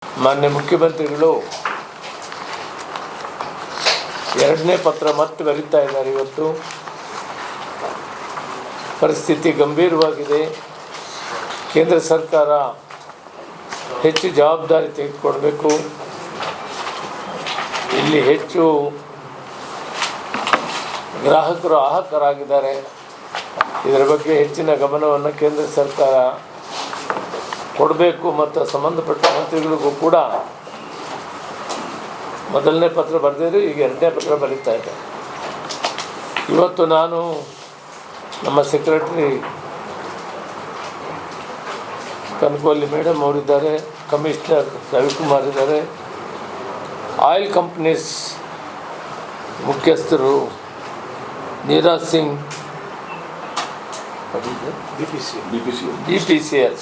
ಮಾನ್ಯ ಮುಖ್ಯಮಂತ್ರಿಗಳು ಎರಡನೇ ಪತ್ರ ಮತ್ತೆ ಬರೀತಾ ಇದ್ದಾರೆ. ಇವತ್ತು ಪರಿಸ್ಥಿತಿ ಗಂಭೀರವಾಗಿದೆ. ಕೇಂದ್ರ ಸರ್ಕಾರ ಹೆಚ್ಚು ಜವಾಬ್ದಾರಿ ತೆಗೆದುಕೊಳ್ಬೇಕು. ಇಲ್ಲಿ ಹೆಚ್ಚು ಗ್ರಾಹಕರು ಆಹತರಾಗಿದ್ದಾರೆ. ಇದರ ಬಗ್ಗೆ ಹೆಚ್ಚಿನ ಗಮನವನ್ನು ಕೇಂದ್ರ ಸರ್ಕಾರ ಕೊಡಬೇಕು ಮತ್ತು ಸಂಬಂಧಪಟ್ಟ ಮಂತ್ರಿಗಳಿಗೂ ಕೂಡ ಮೊದಲನೇ ಪತ್ರ ಬರೆದಿದ್ರು, ಈಗ ಎರಡನೇ ಪತ್ರ ಬರೀತಾ ಇದ್ದಾರೆ. ಇವತ್ತು ನಾನು ನಮ್ಮ ಸೆಕ್ರೆಟರಿ ಕನಕವಲ್ಲಿ ಮೇಡಮ್ ಅವರಿದ್ದಾರೆ, ಕಮಿಷನರ್ ರವಿಕುಮಾರ್ ಇದ್ದಾರೆ, ಆಯಿಲ್ ಕಂಪ್ನೀಸ್ ಮುಖ್ಯಸ್ಥರು ನೀರಾಜ್ ಸಿಂಗ್ DPCL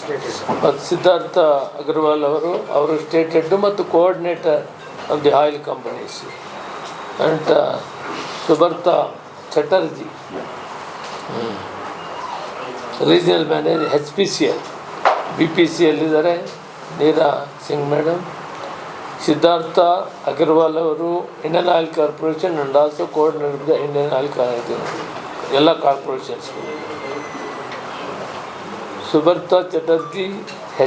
ಮತ್ತು ಸಿದ್ಧಾರ್ಥ ಅಗರ್ವಾಲ್ ಅವರು ಸ್ಟೇಟ್ ಹೆಡ್ ಮತ್ತು coordinator of the oil companies and Subrata Chatterjee regional manager HPCL BPCL ಇದ್ದಾರೆ, ನೀರಾ ಸಿಂಗ್ ಮೇಡಮ್, ಸಿದ್ಧಾರ್ಥ ಅಗರ್ವಾಲ್ ಅವರು Indian oil corporation and also coordinator the Indian oil ಎಲ್ಲ ಕಾರ್ಪೊರೇಷನ್ಸ್ಗಳು, ಸುಬರ್ತಾ ಚಟರ್ಜಿ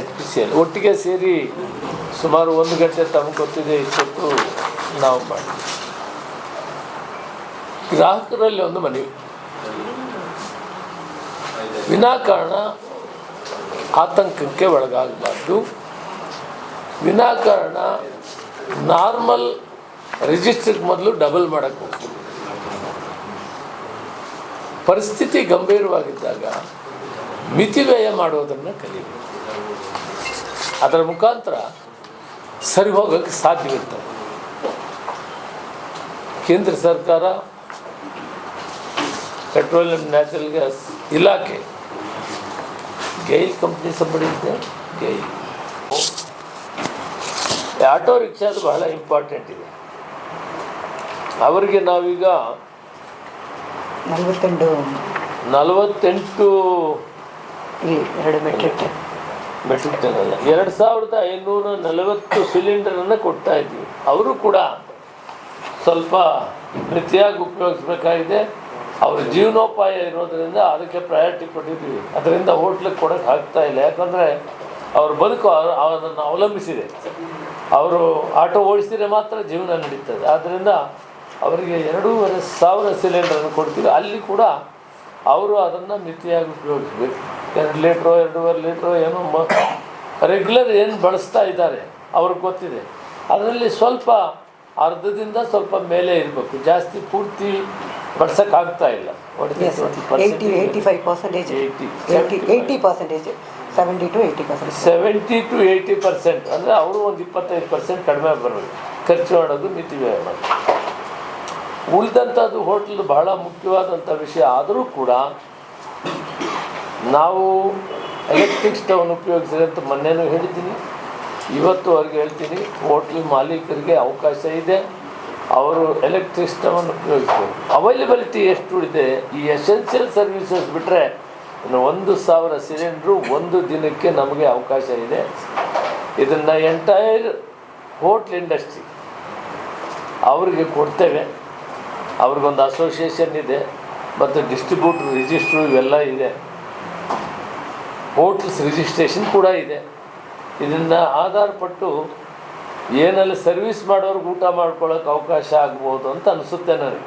HPCL ಒಟ್ಟಿಗೆ ಸೇರಿ ಸುಮಾರು 1 ಗಂಟೆ ತಮಗೆ ಗೊತ್ತಿದೆ ಇಷ್ಟೊತ್ತು ನಾವು ಮಾಡಿ. ಗ್ರಾಹಕರಲ್ಲಿ ಒಂದು ಮನವಿ, ವಿನಾಕಾರಣ ಆತಂಕಕ್ಕೆ ಒಳಗಾಗಬಾರ್ದು. ವಿನಾಕಾರಣ ನಾರ್ಮಲ್ ರಿಜಿಸ್ಟ್ರಿಗೆ ಮೊದಲು ಡಬಲ್ ಮಾಡೋಕ್ಕೆ ಹೋಗ್ತೀವಿ. ಪರಿಸ್ಥಿತಿ ಗಂಭೀರವಾಗಿದ್ದಾಗ ಮಿತಿವ್ಯಯ ಮಾಡೋದನ್ನು ಕಲಿಬೇಕು. ಅದರ ಮುಖಾಂತರ ಸರಿ ಹೋಗೋಕ್ಕೆ ಸಾಧ್ಯವಿರ್ತದೆ. ಕೇಂದ್ರ ಸರ್ಕಾರ ಪೆಟ್ರೋಲಿಯಂ ನ್ಯಾಚುರಲ್ ಗ್ಯಾಸ್ ಇಲಾಖೆ ಗೈಲ್ ಕಂಪ್ನಿ ಸಂಬಂಧಿಸಿದೆ. ಗೈಲ್ ಆಟೋ ರಿಕ್ಷಾದು ಬಹಳ ಇಂಪಾರ್ಟೆಂಟ್ ಇದೆ. ಅವರಿಗೆ ನಾವೀಗ 48 ಮೆಟ್ರಿಕ್ ಟನ್ ಅಲ್ಲ 2540 ಸಿಲಿಂಡರನ್ನು ಕೊಡ್ತಾ ಇದ್ವಿ. ಅವರು ಕೂಡ ಸ್ವಲ್ಪ ಮಿತಿಯಾಗಿ ಉಪಯೋಗಿಸ್ಬೇಕಾಗಿದೆ. ಅವ್ರ ಜೀವನೋಪಾಯ ಇರೋದರಿಂದ ಅದಕ್ಕೆ ಪ್ರಯಾರಿಟಿ ಕೊಟ್ಟಿದ್ವಿ. ಅದರಿಂದ ಹೋಟ್ಲಿಗೆ ಕೊಡೋಕ್ಕೆ ಆಗ್ತಾ ಇಲ್ಲ. ಯಾಕಂದರೆ ಅವ್ರ ಬದುಕು ಅದನ್ನು ಅವಲಂಬಿಸಿದೆ. ಅವರು ಆಟೋ ಓಡಿಸಿದರೆ ಮಾತ್ರ ಜೀವನ ನಡೀತದೆ. ಆದ್ದರಿಂದ ಅವರಿಗೆ 2500 ಸಿಲಿಂಡರನ್ನು ಕೊಡ್ತೀವಿ. ಅಲ್ಲಿ ಕೂಡ ಅವರು ಅದನ್ನು ಮಿತಿಯಾಗಿ ಉಪಯೋಗಿಸ್ಬೇಕು. 2 ಲೀಟ್ರೋ 2.5 ಲೀಟ್ರೋ ಏನೋ ರೆಗ್ಯುಲರ್ ಏನು ಬಳಸ್ತಾ ಇದ್ದಾರೆ ಅವ್ರಿಗೆ ಗೊತ್ತಿದೆ. ಅದರಲ್ಲಿ ಸ್ವಲ್ಪ ಅರ್ಧದಿಂದ ಸ್ವಲ್ಪ ಮೇಲೆ ಇರಬೇಕು, ಜಾಸ್ತಿ ಪೂರ್ತಿ ಬಳಸೋಕ್ಕಾಗ್ತಾ ಇಲ್ಲ. 70 to 80% ಅಂದರೆ ಅವರು ಒಂದು 25% ಕಡಿಮೆ ಬರಬೇಕು. ಖರ್ಚು ಮಾಡೋದು ಮಿತಿವ್ಯಯ ಮಾಡೋದು. ಉಳಿದಂಥದ್ದು ಹೋಟ್ಲ್ ಬಹಳ ಮುಖ್ಯವಾದಂಥ ವಿಷಯ. ಆದರೂ ಕೂಡ ನಾವು ಎಲೆಕ್ಟ್ರಿಕ್ ಸ್ಟವ್ನ ಉಪಯೋಗಿಸಿದ್ರೆ ಅಂತ ಮೊನ್ನೆನೂ ಹೇಳಿದ್ದೀನಿ, ಇವತ್ತು ಅವ್ರಿಗೆ ಹೇಳ್ತೀನಿ, ಹೋಟ್ಲ್ ಮಾಲೀಕರಿಗೆ ಅವಕಾಶ ಇದೆ, ಅವರು ಎಲೆಕ್ಟ್ರಿಕ್ ಸ್ಟವನ್ನು ಉಪಯೋಗಿಸ್ಬೇಕು. ಅವೈಲಬಿಲಿಟಿ ಎಷ್ಟು ಇದೆ, ಈ ಎಸೆನ್ಷಿಯಲ್ ಸರ್ವಿಸಸ್ ಬಿಟ್ಟರೆ ಇನ್ನು 1000 ಸಿಲಿಂಡ್ರು ಒಂದು ದಿನಕ್ಕೆ ನಮಗೆ ಅವಕಾಶ ಇದೆ. ಇದನ್ನು ಎಂಟೈರ್ ಹೋಟ್ಲ್ ಇಂಡಸ್ಟ್ರಿ ಅವರಿಗೆ ಕೊಡ್ತೇವೆ. ಅವ್ರಿಗೊಂದು ಅಸೋಸಿಯೇಷನ್ ಇದೆ ಮತ್ತು ಡಿಸ್ಟ್ರಿಬ್ಯೂಟರ್ ರಿಜಿಸ್ಟ್ರು ಇವೆಲ್ಲ ಇದೆ. ಹೋಟ್ಲ್ಸ್ ರಿಜಿಸ್ಟ್ರೇಷನ್ ಕೂಡ ಇದೆ. ಇದನ್ನು ಆಧಾರಪಟ್ಟು ಏನಲ್ಲಿ ಸರ್ವಿಸ್ ಮಾಡೋರ್ಗೆ ಊಟ ಮಾಡ್ಕೊಳ್ಳೋಕೆ ಅವಕಾಶ ಆಗ್ಬೋದು ಅಂತ ಅನಿಸುತ್ತೆ ನನಗೆ.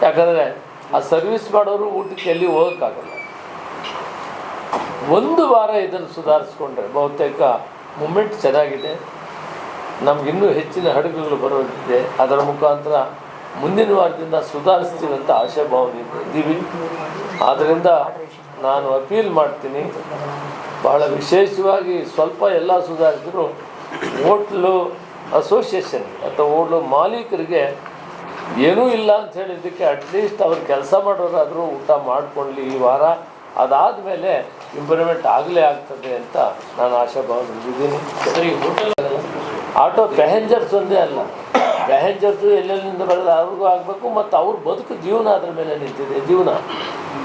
ಯಾಕಂದರೆ ಆ ಸರ್ವಿಸ್ ಮಾಡೋರು ಊಟಕ್ಕೆ ಎಲ್ಲಿ ಹೋಗೋಕ್ಕಾಗಲ್ಲ. 1 ವಾರ ಇದನ್ನು ಸುಧಾರಿಸ್ಕೊಂಡ್ರೆ ಬಹುತೇಕ ಮೂಮೆಂಟ್ ಚೆನ್ನಾಗಿದೆ. ನಮಗಿನ್ನೂ ಹೆಚ್ಚಿನ ಹಡಗುಗಳು ಬರೋದಿದೆ. ಅದರ ಮುಖಾಂತರ ಮುಂದಿನ ವಾರದಿಂದ ಸುಧಾರಿಸ್ತೀವಿ ಅಂತ ಆಶಾಭಾವನೆ ಇದ್ದೀವಿ. ಆದ್ದರಿಂದ ನಾನು ಅಪೀಲ್ ಮಾಡ್ತೀನಿ, ಬಹಳ ವಿಶೇಷವಾಗಿ ಸ್ವಲ್ಪ ಎಲ್ಲ ಸುಧಾರಿಸಿದ್ರು ಹೋಟ್ಲು ಅಸೋಸಿಯೇಷನ್ ಅಥವಾ ಹೋಟ್ಲು ಮಾಲೀಕರಿಗೆ ಏನೂ ಇಲ್ಲ ಅಂತ ಹೇಳಿದ್ದಕ್ಕೆ ಅಟ್ಲೀಸ್ಟ್ ಅವ್ರು ಕೆಲಸ ಮಾಡೋರಾದರೂ ಊಟ ಮಾಡಿಕೊಳ್ಳಿ ಈ ವಾರ. ಅದಾದಮೇಲೆ ಇಂಪ್ರೂವ್ಮೆಂಟ್ ಆಗಲೇ ಆಗ್ತದೆ ಅಂತ ನಾನು ಆಶಾಭಾವನೆ ಹೊಂದಿದ್ದೀನಿ. ಆಟೋ ಪ್ಯಾಸೆಂಜರ್ಸ್ ಒಂದೇ ಅಲ್ಲ, ಪ್ಯಾಸೆಂಜರ್ಸು ಎಲ್ಲೆಲ್ಲಿಂದ ಬರೋದು ಅವ್ರಿಗೂ ಆಗಬೇಕು ಮತ್ತು ಅವ್ರ ಬದುಕು ಜೀವನ ಅದ್ರ ಮೇಲೆ ನಿಂತಿದೆ. ಜೀವನ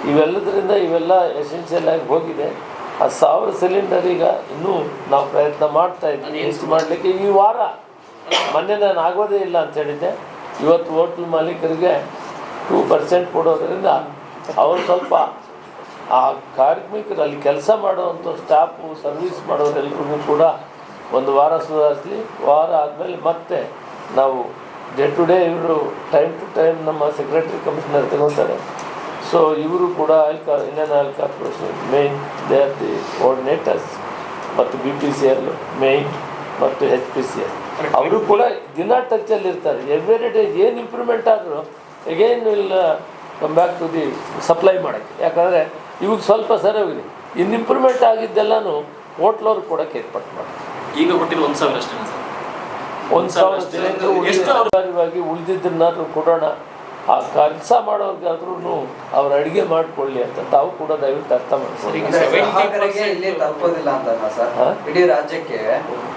ಇವೆಲ್ಲದರಿಂದ ಇವೆಲ್ಲ ಎಸೆನ್ಷಿಯಲ್ ಆಗಿ ಹೋಗಿದೆ. ಆ 1000 ಸಿಲಿಂಡರ್ ಈಗ ಇನ್ನೂ ನಾವು ಪ್ರಯತ್ನ ಮಾಡ್ತಾ ಇದ್ದೀವಿ ಹೆಚ್ಚು ಮಾಡಲಿಕ್ಕೆ. ಈ ವಾರ ಮೊನ್ನೆ ನಾನು ಆಗೋದೇ ಇಲ್ಲ ಅಂತ ಹೇಳಿದ್ದೆ. ಇವತ್ತು ಹೋಟ್ಲ್ ಮಾಲೀಕರಿಗೆ 2% ಕೊಡೋದ್ರಿಂದ ಅವರು ಸ್ವಲ್ಪ ಆ ಕಾರ್ಮಿಕರು ಅಲ್ಲಿ ಕೆಲಸ ಮಾಡುವಂಥ ಸ್ಟಾಫು ಸರ್ವಿಸ್ ಮಾಡೋರೆಲ್ರಿಗೂ ಕೂಡ ಒಂದು ವಾರ ಸುಧಾರಿಸಲಿ. ವಾರ ಆದಮೇಲೆ ಮತ್ತೆ ನಾವು ಡೇ ಟು ಡೇ ಇವರು ಟೈಮ್ ಟು ಟೈಮ್ ನಮ್ಮ ಸೆಕ್ರೆಟರಿ ಕಮಿಷನರ್ ತಗೋತಾರೆ. ಸೊ ಇವರು ಕೂಡ Indian oil corporation men they are the coordinators ಮತ್ತು BPCL ಮೇನ್ ಮತ್ತು HPCL ಅವರು ಕೂಡ ದಿನ ಟಚ್ಚಲ್ಲಿ ಇರ್ತಾರೆ. ಎವ್ರಿ ಡೇ ಏನು ಇಂಪ್ರೂವ್ಮೆಂಟ್ ಆದರೂ again will come back to the supply ಮಾಡೋಕ್ಕೆ. ಯಾಕಂದರೆ ಇವಾಗ ಸ್ವಲ್ಪ ಸರಿಯಾಗಿದೆ, ಇನ್ನು ಇಂಪ್ರೂವ್ಮೆಂಟ್ ಆಗಿದ್ದೆಲ್ಲನೂ ಹೋಟ್ಲವ್ರು ಕೊಡೋಕ್ಕೆ ಏರ್ಪಾటు ಮಾಡಿ. ಈಗ ಕೊಟ್ಟಿದ್ದು 1,000 ಅಷ್ಟೇ ಸರ್. 1,000 ಸಿಲಿಂಡರ್ ಉಳಿದಿದ್ದನ್ನಾದ್ರೂ ಕೊಡೋಣ. ಆ ಕೆಲಸ ಮಾಡೋರ್ಗಾದ್ರೂ ಅವ್ರು ಅಡುಗೆ ಮಾಡಿಕೊಳ್ಳಿ ಅಂತ ತಾವು ಕೂಡ ದಯವಿಟ್ಟು ಅರ್ಥ ಮಾಡ್ಕೊಳ್ಳಿ. ಇಲ್ಲಿ ತಲುಪೋದಿಲ್ಲ ಅಂತ ಸರ್, ಇಡೀ ರಾಜ್ಯಕ್ಕೆ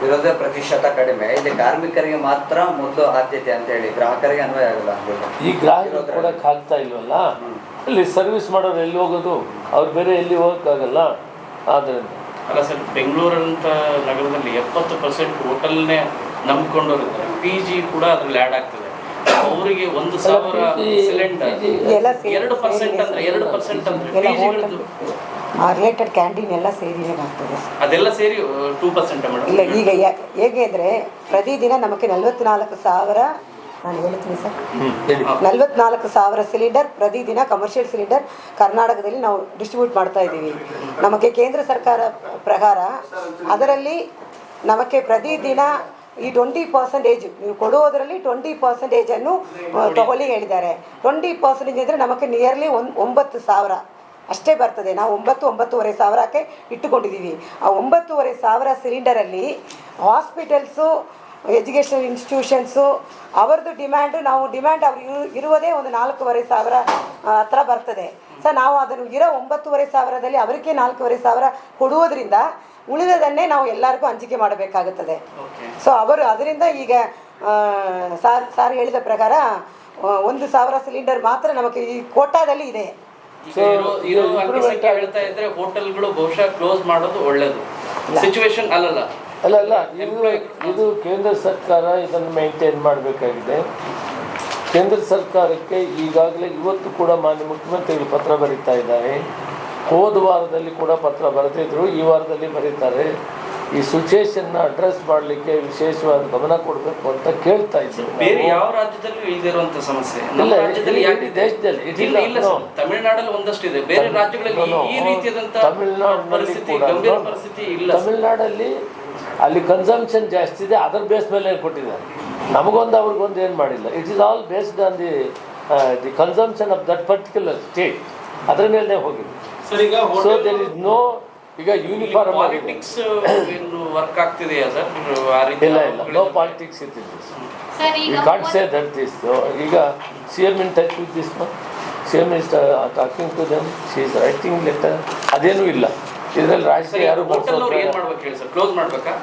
ಇರೋದೇ ಪ್ರತಿಶತ ಕಡಿಮೆ. ಇಲ್ಲಿ ಕಾರ್ಮಿಕರಿಗೆ ಮಾತ್ರ ಮೊದಲು ಆದ್ಯತೆ ಅಂತ ಹೇಳಿ ಗ್ರಾಹಕರಿಗೆ ಅನ್ವಯ ಆಗಲ್ಲ. ಈ ಗ್ರಾಹಕರು ಕೊಡಕ್ಕೆ ಆಗ್ತಾ ಇಲ್ವಲ್ಲ, ಅಲ್ಲಿ ಸರ್ವಿಸ್ ಮಾಡೋರು ಎಲ್ಲಿ ಹೋಗೋದು, ಅವ್ರು ಬೇರೆ ಎಲ್ಲಿ ಹೋಗೋಕ್ಕಾಗಲ್ಲ. ಆದ್ದರಿಂದ ಅಲ್ಲ ಸರ್, ಬೆಂಗಳೂರಂಥ ನಗರದಲ್ಲಿ 70% ಹೋಟೆಲ್ನೇ ನಂಬ್ಕೊಂಡವ್ರಿದ್ದಾರೆ. PG ಕೂಡ ಅದ್ರಲ್ಲಿ ಆ್ಯಡ್ ಆಗ್ತದೆ. ಅವರಿಗೆ 1,000 ಸಿಲಿಂಡರ್ 2% ಅಂದ್ರೆ 2% ಅಂದ್ರೆ ರಿಲೇಟೆಡ್ ಕ್ಯಾಂಟೀನ್ ಎಲ್ಲ ಸೇರಿ ಏನಾಗ್ತದೆ ಅದೆಲ್ಲ ಸೇರಿ 2% ಮೇಡಮ್. ಇಲ್ಲ, ಈಗ ಹೇಗೆ ಅಂದರೆ ಪ್ರತಿದಿನ ನಮಗೆ 44,000, ನಾನು ಹೇಳ್ತೀನಿ ಸರ್, 44,000 ಸಿಲಿಂಡರ್ ಪ್ರತಿದಿನ ಕಮರ್ಷಿಯಲ್ ಸಿಲಿಂಡರ್ ಕರ್ನಾಟಕದಲ್ಲಿ ನಾವು ಡಿಸ್ಟ್ರಿಬ್ಯೂಟ್ ಮಾಡ್ತಾ ಇದ್ದೀವಿ. ನಮಗೆ ಕೇಂದ್ರ ಸರ್ಕಾರ ಪ್ರಕಾರ ಅದರಲ್ಲಿ ನಮಗೆ ಪ್ರತಿದಿನ ಈ 20% ನೀವು ಕೊಡುವುದರಲ್ಲಿ 20% ತಗೊಳ್ಳಿ ಹೇಳಿದ್ದಾರೆ. 20% ಅಂದರೆ ನಮಗೆ ನಿಯರ್ಲಿ 9,000 ಅಷ್ಟೇ ಬರ್ತದೆ. ನಾವು 9,500 ಇಟ್ಟುಕೊಂಡಿದ್ದೀವಿ. ಆ 9,500 ಸಿಲಿಂಡರಲ್ಲಿ ಹಾಸ್ಪಿಟಲ್ಸು, ಎಜುಕೇಷನ್ ಇನ್ಸ್ಟಿಟ್ಯೂಷನ್ಸು ಅವರದ್ದು ಡಿಮ್ಯಾಂಡು, ನಾವು ಡಿಮ್ಯಾಂಡ್ ಅವ್ರು ಇರುವುದೇ ಒಂದು 4,500 ಹತ್ರ ಬರ್ತದೆ. ಸೊ ನಾವು ಅದನ್ನು ಇರೋ 9,500ದಲ್ಲಿ ಅವರಿಗೆ 4,500 ಕೊಡುವುದರಿಂದ ಉಳಿದದನ್ನೇ ನಾವು ಎಲ್ಲರಿಗೂ ಹಂಚಿಕೆ ಮಾಡಬೇಕಾಗುತ್ತದೆ. ಸೊ ಅವರು ಅದರಿಂದ ಈಗ ಸಾರ್ ಹೇಳಿದ ಪ್ರಕಾರ 1,000 ಸಿಲಿಂಡರ್ ಮಾತ್ರ ನಮಗೆ ಈ ಕೋಟಾದಲ್ಲಿ ಇದೆ. ಹೇಳ್ತಾ ಇದ್ರೆ ಹೋಟೆಲ್ಗಳು ಬಹುಶಃ ಕ್ಲೋಸ್ ಮಾಡೋದು ಒಳ್ಳೇದು ಸಿಚುವೇಶನ್ ಅಲ್ಲ. ಇದು ಕೇಂದ್ರ ಸರ್ಕಾರ ಇದನ್ನು ಮೇಂಟೈನ್ ಮಾಡಬೇಕಾಗಿದೆ. ಕೇಂದ್ರ ಸರ್ಕಾರಕ್ಕೆ ಈಗಾಗಲೇ ಇವತ್ತು ಕೂಡ ಮಾನ್ಯ ಮುಖ್ಯಮಂತ್ರಿಗಳು ಪತ್ರ ಬರೀತಾ ಇದ್ದಾರೆ. ಹೋದ ವಾರದಲ್ಲಿ ಕೂಡ ಪತ್ರ ಬರೆದಿದ್ರು, ಈ ವಾರದಲ್ಲಿ ಬರೀತಾರೆ. ಈ ಸಿಚುವೇಶನ್ನ ಅಡ್ರೆಸ್ ಮಾಡಲಿಕ್ಕೆ ವಿಶೇಷವಾದ ಗಮನ ಕೊಡಬೇಕು ಅಂತ ಕೇಳ್ತಾ ಇದ್ರು. ಬೇರೆ ಯಾವ ರಾಜ್ಯದಲ್ಲೂ ಇಲ್ಲದಿರುವಂತ ಸಮಸ್ಯೆ ದೇಶದಲ್ಲಿ ತಮಿಳುನಾಡಲ್ಲಿ ಒಂದಷ್ಟು ಇದೆ, ಬೇರೆ ರಾಜ್ಯಗಳಲ್ಲಿ ಈ ರೀತಿಯಾದಂತಹ ಪರಿಸ್ಥಿತಿ ಇಲ್ಲ. ತಮಿಳುನಾಡಲ್ಲಿ ಅಲ್ಲಿ ಕನ್ಸಂಪ್ಷನ್ ಜಾಸ್ತಿ ಇದೆ, ಅದರ ಬೇಸ್ ಮೇಲೆ ಕೊಟ್ಟಿದ್ದಾರೆ. ನಮಗೊಂದು ಅವ್ರಿಗೊಂದು ಏನು ಮಾಡಿಲ್ಲ. It is all based on the consumption of that particular state, ಅದರ ಮೇಲೆ ಹೋಗಿದೆ. ಸೊ ದೇರ್ ಇಸ್ ನೋ ಈಗ ಯೂನಿಫಾರ್ಮ್ ಪಾಲಿಟಿಕ್ಸ್ ವರ್ಕ್ ಆಗ್ತಿದೆಯಾ ಸರ್? ಇಲ್ಲ, no politics it is. You can't say that this. ಈಗ CM in touch with this man, CM is talking to them, she is writing letter, ಅದೇನೂ ಇಲ್ಲ ಇದರಲ್ಲಿ. ರಾಜಕೀಯ ಯಾರು ಏನು ಮಾಡ್ಬೇಕು ಹೇಳಿ ಸರ್? ಕ್ಲೋಸ್ ಮಾಡ್ಬೇಕಾ?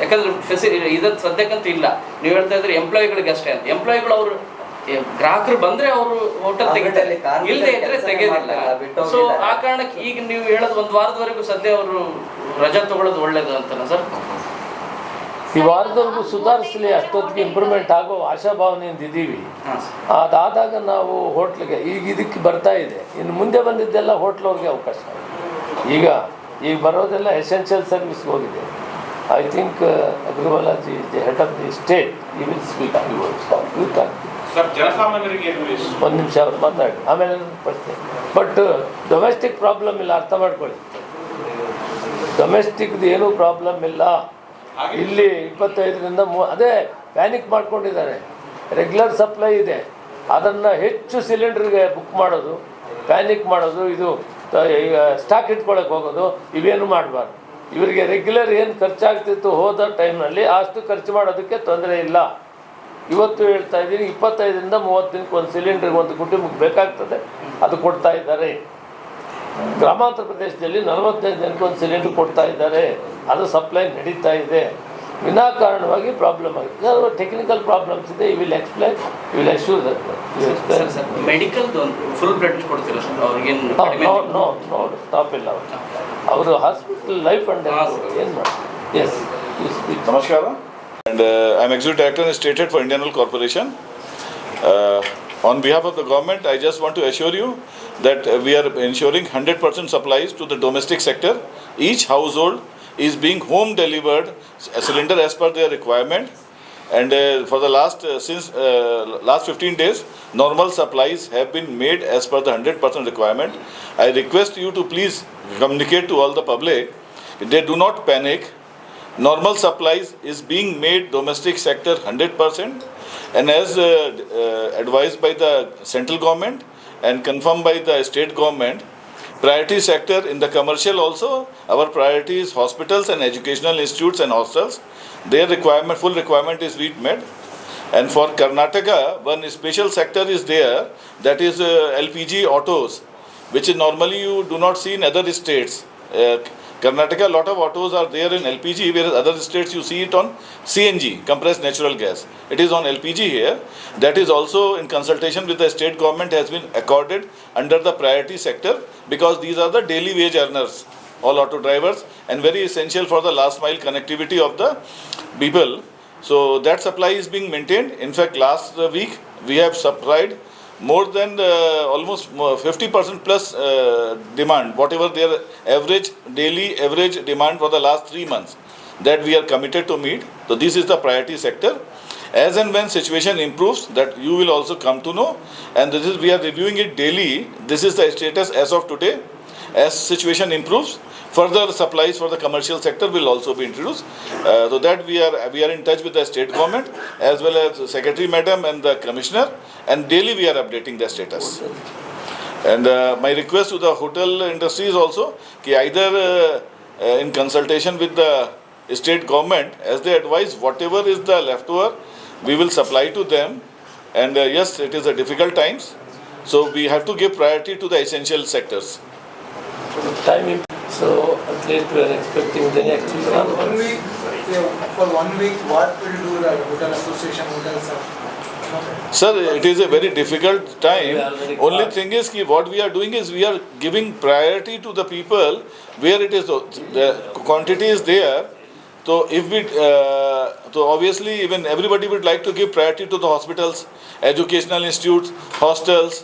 ಯಾಕಂದ್ರೆ ಇದನ್ನು ಸದ್ಯಕ್ಕಂತೂ ಇಲ್ಲ. ನೀವು ಹೇಳ್ತಾ ಇದ್ರೆ ಎಂಪ್ಲಾಯಿಗಳಿಗೆ ಅಷ್ಟೇ ಅಂತ. ಎಂಪ್ಲಾಯಿಗಳು ಅವರು ಗ್ರಾಹಕರು ಬಂದ್ರೆ ಅವರು ಹೋಟೆಲ್ ತೆಗಿತಾರೆ, ಇಲ್ಲದೆ ಇದ್ರೆ ತೆಗೆಯೋದಿಲ್ಲ. ಸೊ ಆ ಕಾರಣಕ್ಕೆ ಈಗ ನೀವು ಹೇಳೋದು ಒಂದು ವಾರದವರೆಗೂ ಸದ್ಯ ಅವರು ರಜಾ ತಗೊಳ್ಳೋದು ಒಳ್ಳೇದು ಅಂತನಾ ಸರ್? ಈ ವಾರದವರೆಗೂ ಸುಧಾರಿಸಲಿ, ಅಷ್ಟೊತ್ತಿಗೆ ಇಂಪ್ರೂವ್ಮೆಂಟ್ ಆಗೋ ಆಶಾಭಾವನೆಯಿಂದ ಇದ್ದೀವಿ. ಅದಾದಾಗ ನಾವು ಹೋಟ್ಲಿಗೆ ಈಗ ಇದಕ್ಕೆ ಬರ್ತಾ ಇದೆ, ಇನ್ನು ಮುಂದೆ ಬಂದಿದ್ದೆಲ್ಲ ಹೋಟ್ಲವ್ರಿಗೆ ಅವಕಾಶ. ಈಗ ಬರೋದೆಲ್ಲ ಎಸೆನ್ಷಿಯಲ್ ಸರ್ವಿಸ್ಗೆ ಹೋಗಿದೆ. ಐ ಥಿಂಕ್ ಅಗ್ರವಾಲಾಜಿ the head of the state, he will speak ಒಂದು ನಿಮಿಷ ಅವ್ರು ಮಾತಾಡಿ, ಆಮೇಲೆ ಪ್ರಶ್ನೆ. ಬಟ್ ಡೊಮೆಸ್ಟಿಕ್ ಪ್ರಾಬ್ಲಮ್ ಇಲ್ಲ, ಅರ್ಥ ಮಾಡ್ಕೊಳ್ಳಿ. ಡೊಮೆಸ್ಟಿಕ್ದು ಏನೂ ಪ್ರಾಬ್ಲಮ್ ಇಲ್ಲ. ಇಲ್ಲಿ 25ರಿಂದ ಅದೇ ಪ್ಯಾನಿಕ್ ಮಾಡ್ಕೊಂಡಿದ್ದಾರೆ. ರೆಗ್ಯುಲರ್ ಸಪ್ಲೈ ಇದೆ, ಅದನ್ನು ಹೆಚ್ಚು ಸಿಲಿಂಡ್ರಿಗೆ ಬುಕ್ ಮಾಡೋದು, ಪ್ಯಾನಿಕ್ ಮಾಡೋದು, ಇದು ಈಗ ಸ್ಟಾಕ್ ಇಟ್ಕೊಳಕ್ಕೆ ಹೋಗೋದು, ಇವೇನು ಮಾಡಬಾರ್ದು. ಇವರಿಗೆ ರೆಗ್ಯುಲರ್ ಏನು ಖರ್ಚಾಗ್ತಿತ್ತು ಹೋದ ಟೈಮ್ನಲ್ಲಿ ಅಷ್ಟು ಖರ್ಚು ಮಾಡೋದಕ್ಕೆ ತೊಂದರೆ ಇಲ್ಲ. ಇವತ್ತು ಹೇಳ್ತಾ ಇದ್ದೀನಿ, 25ರಿಂದ 30 ದಿನಕ್ಕೆ ಒಂದು ಸಿಲಿಂಡ್ರಿಗೆ ಒಂದು ಕುಟುಂಬಕ್ಕೆ ಬೇಕಾಗ್ತದೆ, ಅದು ಕೊಡ್ತಾ ಇದ್ದಾರೆ. ಗ್ರಾಮಾಂತರ ಪ್ರದೇಶದಲ್ಲಿ 45 ದಿನಕ್ಕೆ ಒಂದು ಸಿಲಿಂಡರ್ ಕೊಡ್ತಾ ಇದ್ದಾರೆ, ಅದು ಸಪ್ಲೈ ನಡೀತಾ ಇದೆ. ವಿನಾಕಾರಣವಾಗಿ ಪ್ರಾಬ್ಲಮ್ ಆಗಿದೆ. ಅದು ಟೆಕ್ನಿಕಲ್ ಪ್ರಾಬ್ಲಮ್ಸ್ ಇದೆ. You will explain, you will assure that. Medical full blood ಕೊಡ್ತೀರಾ ಸರ್ ಅವ್ರಿಗೆ? ನೋ ಸ್ಟಾಪ್ ಇಲ್ಲ. ಅವರು ಹಾಸ್ಪಿಟಲ್ ಲೈಫ್ ಅಂಡ್ ಏನು ಮಾಡಿ. Yes Namaskara. And I'm Executive Director in State Head for Indian Oil Corporation. On behalf of the government, I just want to assure you that we are ensuring 100% supplies to the domestic sector. Each household is being home delivered a cylinder as per their requirement. And for the last 15 days, normal supplies have been made as per the 100% requirement. I request you to please communicate to all the public. They do not panic. Normal supplies is being made domestic sector 100%, and as advised by the central government and confirmed by the state government, priority sector in the commercial also, our priority is hospitals and educational institutes and hostels. Their requirement, full requirement is being met. And for Karnataka, one special sector is there, that is LPG autos, which is normally you do not see in other states. Karnataka, a lot of autos are there in LPG, whereas other states you see it on CNG, compressed natural gas. It is on LPG here. That is also in consultation with the state government has been accorded under the priority sector, because these are the daily wage earners, all auto drivers, and very essential for the last mile connectivity of the people. So that supply is being maintained. In fact, last week we have supplied more than almost 50% plus demand, whatever their daily average demand for the last 3 months, that we are committed to meet. So this is the priority sector. As and when situation improves, that you will also come to know, and this is, we are reviewing it daily. This is the status as of today. As situation improves, further supplies for the commercial sector will also be introduced. So that we are in touch with the state government as well as Secretary Madam and the Commissioner, and daily we are updating the status. And my request to the hotel industry is also, either in consultation with the state government, as they advise, whatever is the leftover, we will supply to them. And yes, it is a difficult times, so we have to give priority to the essential sectors. Time so at least we are expecting the next week. For 1 week, what will do the hotel association, hotels? Sir, it is a very difficult time. Only thing is what we are doing is we are giving priority to the people where it is the quantity is there. So if we so obviously even everybody would like to give priority to the hospitals, educational institutes, hostels,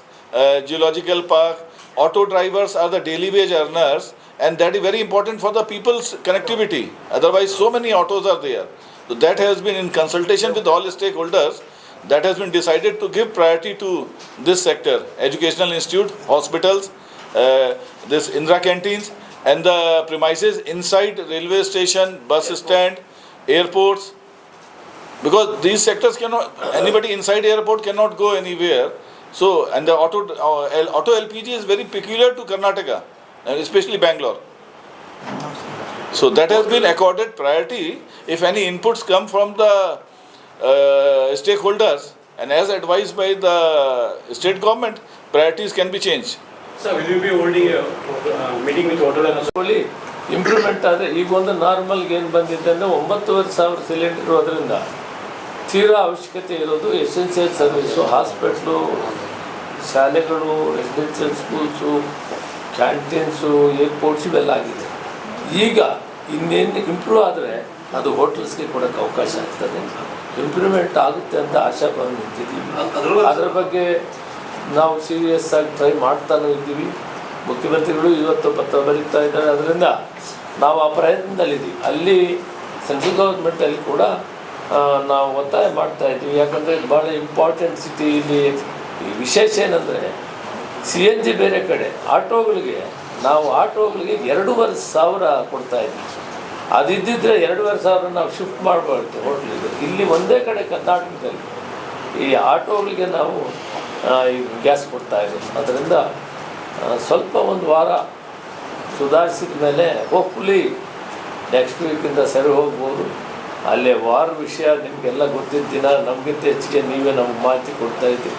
geological park. Auto drivers are the daily wage earners, and that is very important for the people's connectivity. Otherwise, so many autos are there. So that has been in consultation with all stakeholders. That has been decided to give priority to this sector: educational institute, hospitals, this Indira canteens, and the premises inside railway station, bus stand, airports. Because these sectors cannot, anybody inside airport cannot go anywhere. So, and the auto LPG is very peculiar to Karnataka, and especially Bangalore. So that has been accorded priority. If any inputs come from the stakeholders, and as advised by the state government, priorities can be changed. Sir, will you be holding a meeting with hotel and improvement ಆದರೆ ಈಗ ಒಂದು ನಾರ್ಮಲ್ಗೆ ಏನು ಬಂದಿದೆ ಅಂದರೆ 9,500 cylinder ಇರೋದ್ರಿಂದ ತೀರಾ ಅವಶ್ಯಕತೆ ಇರೋದು ಎಸೆನ್ಷಿಯಲ್ ಸರ್ವಿಸು, ಹಾಸ್ಪಿಟ್ಲು, ಶಾಲೆಗಳು, ರೆಸಿಡೆನ್ಷಿಯಲ್ ಸ್ಕೂಲ್ಸು, ಕ್ಯಾಂಟೀನ್ಸು, ಏರ್ಪೋರ್ಟ್ಸ್ ಇವೆಲ್ಲ ಆಗಿದೆ. ಈಗ ಇನ್ನೇನು ಇಂಪ್ರೂವ್ ಆದರೆ ಅದು ಹೋಟೆಲ್ಸ್ಗೆ ಕೊಡೋಕ್ಕೆ ಅವಕಾಶ ಆಗ್ತದೆ. ಇಂಪ್ರೂವ್ಮೆಂಟ್ ಆಗುತ್ತೆ ಅಂತ ಆಶಾಭಾವ ನಿಂತಿದ್ದೀವಿ. ಅದರ ಬಗ್ಗೆ ನಾವು ಸೀರಿಯಸ್ ಆಗಿ ಟ್ರೈ ಮಾಡ್ತಾನೂ ಇದ್ದೀವಿ. ಮುಖ್ಯಮಂತ್ರಿಗಳು ಇವತ್ತು ಪತ್ರ ಬರೀತಾ ಇದ್ದಾರೆ. ಅದರಿಂದ ನಾವು ಆ ಪ್ರಯತ್ನದಲ್ಲಿದ್ದೀವಿ. ಅಲ್ಲಿ ಸೆಂಟ್ರಲ್ ಗೌರ್ಮೆಂಟಲ್ಲಿ ಕೂಡ ನಾವು ಒತ್ತಾಯ ಮಾಡ್ತಾಯಿದ್ದೀವಿ. ಯಾಕಂದರೆ ಇದು ಭಾಳ ಇಂಪಾರ್ಟೆಂಟ್ ಸಿಟಿ. ಇಲ್ಲಿ ವಿಶೇಷ ಏನಂದರೆ CNG ಬೇರೆ ಕಡೆ, ಆಟೋಗಳಿಗೆ 2,500 ಕೊಡ್ತಾಯಿದ್ವಿ. ಅದಿದ್ದಿದ್ರೆ 2,500 ನಾವು ಶಿಫ್ಟ್ ಮಾಡಬಾರ್ದು ಹೋಟ್ಲಿಗೆ. ಇಲ್ಲಿ ಒಂದೇ ಕಡೆ ಕರ್ನಾಟಕದಲ್ಲಿ ಈ ಆಟೋಗಳಿಗೆ ನಾವು ಈ ಗ್ಯಾಸ್ ಕೊಡ್ತಾಯಿದ್ದೀವಿ. ಅದರಿಂದ ಸ್ವಲ್ಪ ಒಂದು ವಾರ ಸುಧಾರಿಸಿದ ಮೇಲೆ ಹೋಪ್ಫುಲಿ ನೆಕ್ಸ್ಟ್ ವೀಕಿಂದ ಸರಿ ಹೋಗ್ಬೋದು. ಅಲ್ಲೇ ವಾರ ವಿಷಯ ನಿಮಗೆಲ್ಲ ಗೊತ್ತಿದ್ದ ದಿನ ನಮಗಿಂತ ಹೆಚ್ಚಿಗೆ ನೀವೇ ನಮ್ಗೆ ಮಾಹಿತಿ ಕೊಡ್ತಾಯಿದ್ದೀವಿ.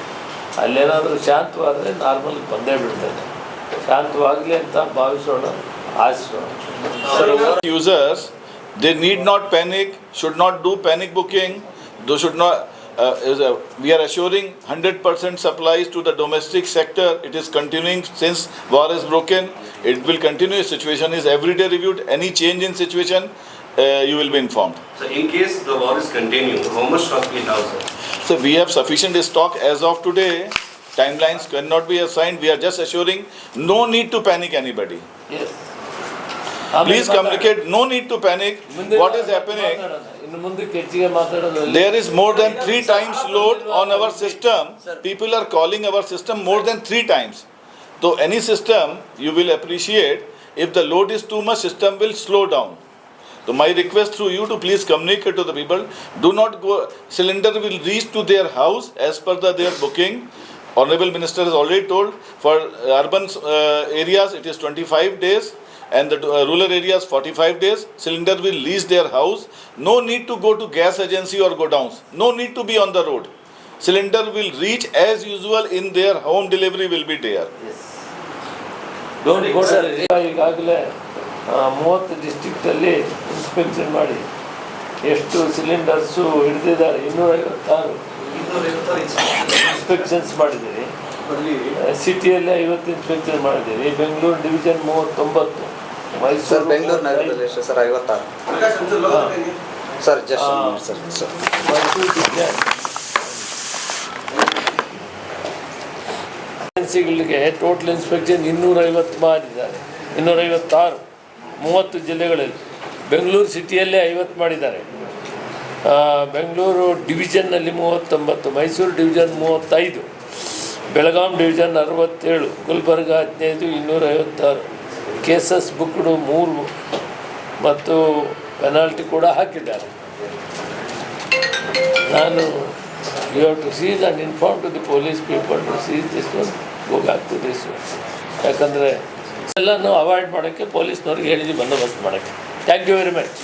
ಅಲ್ಲೇನಾದರೂ ಶಾಂತವಾದರೆ ನಾರ್ಮಲ್ಗೆ ಬಂದೇ ಬಿಡ್ತದೆ. ಶಾಂತವಾಗಲಿ ಅಂತ ಭಾವಿಸೋಣ, ಆಶಿಸೋಣ. Users, they need not panic, should not do panic booking. They should not we are assuring 100% supplies to the domestic sector. It is continuing since war is broken. It will continue. Situation is every day reviewed. Any change in situation, you will be informed. So in case the war is continuing, how much stock we have, sir? So we have sufficient stock as of today. Timelines cannot be assigned. We are just assuring no need to panic anybody. Yes. Please communicate. No need to panic. What is happening? ಇನ್ನು ಮುಂದಕ್ಕೆ ಹೆಚ್ಚಿಗೆ ಮಾತಾಡೋದ್ರಲ್ಲಿ There is more than 3 times load on our system. People are calling our system more than 3 times. So any system, you will appreciate, if the load is too much, system will slow down. So my request through you to please communicate to the people. Do not go. Cylinder will reach to their house as per their booking. Honorable Minister has already told, for urban areas it is 25 days. And the rural areas 45 days, cylinder will reach their house. No need to go to gas agency or go downs. No need to be on the road. Cylinder will reach as usual in their home delivery will be there. Don't go ಈಗಾಗಲೇ 30 ಡಿಸ್ಟ್ರಿಕ್ಟಲ್ಲಿ inspection ಮಾಡಿ ಎಷ್ಟು cylinders ಹಿಡಿದಿದ್ದಾರೆ 256 inspections ಮಾಡಿದ್ದೀರಿ. ಸಿಟಿಯಲ್ಲೇ 50 inspection ಮಾಡಿದ್ದೀರಿ. Bengaluru division 39, sir Bengaluru ನಗರದಲ್ಲಿ ಎಷ್ಟು sir 56 sir just sir Mysuru division ಏಜೆನ್ಸಿಗಳಿಗೆ total inspection 250 ಮಾಡಿದ್ದಾರೆ. 256 30 ಜಿಲ್ಲೆಗಳಲ್ಲಿ. ಬೆಂಗಳೂರು ಸಿಟಿಯಲ್ಲೇ 50 ಮಾಡಿದ್ದಾರೆ. ಬೆಂಗಳೂರು ಡಿವಿಷನ್ನಲ್ಲಿ 39, Mysuru division 35, Belgaum division 67, Gulbarga 15, 256 cases booked 3 ಮತ್ತು ಪೆನಾಲ್ಟಿ ಕೂಡ ಹಾಕಿದ್ದಾರೆ. ನಾನು you have to seize and inform to the police people to seize this one, go back to this one. ಯಾಕಂದರೆ ಎಲ್ಲನೂ ಅವಾಯ್ಡ್ ಮಾಡೋಕ್ಕೆ ಪೊಲೀಸ್ನವ್ರಿಗೆ ಹೇಳಿದ್ವಿ ಬಂದೋಬಸ್ತ್ ಮಾಡೋಕ್ಕೆ. Thank you very much.